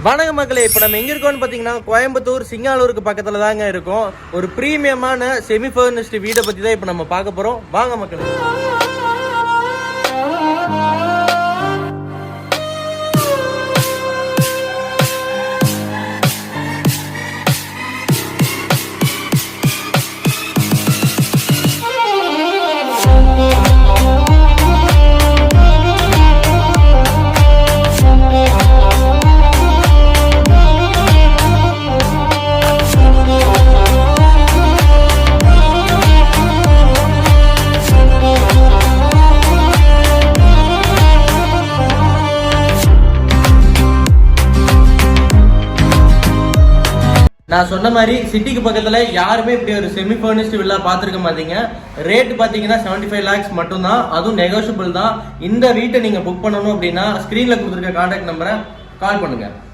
வணக்க மக்களே, இப்போ நம்ம எங்க இருக்கோம்னு பாத்தீங்கன்னா கோயம்புத்தூர் சிங்காலூருக்கு பக்கத்துல தாங்க இருக்கோம். ஒரு பிரீமியமான செமி ஃபர்னிஷ்டு வீடை பத்தி தான் இப்போ நம்ம பார்க்க போறோம். வாங்க மக்களே. நான் சொன்ன மாதிரி சிட்டிக்கு பக்கத்துல யாருமே இப்படி ஒரு செமி ஃபர்னிஷ்டு வில்லா பார்த்துருக்க மாட்டீங்க. ரேட் பாத்தீங்கன்னா 75 lakhs மட்டும் தான், அதுவும் நெகோஷியபிள் தான். இந்த வீட்டை நீங்க புக் பண்ணணும் அப்படின்னா ஸ்கிரீன்ல கொடுத்துருக்க கான்டாக்ட் நம்பரை கால் பண்ணுங்க.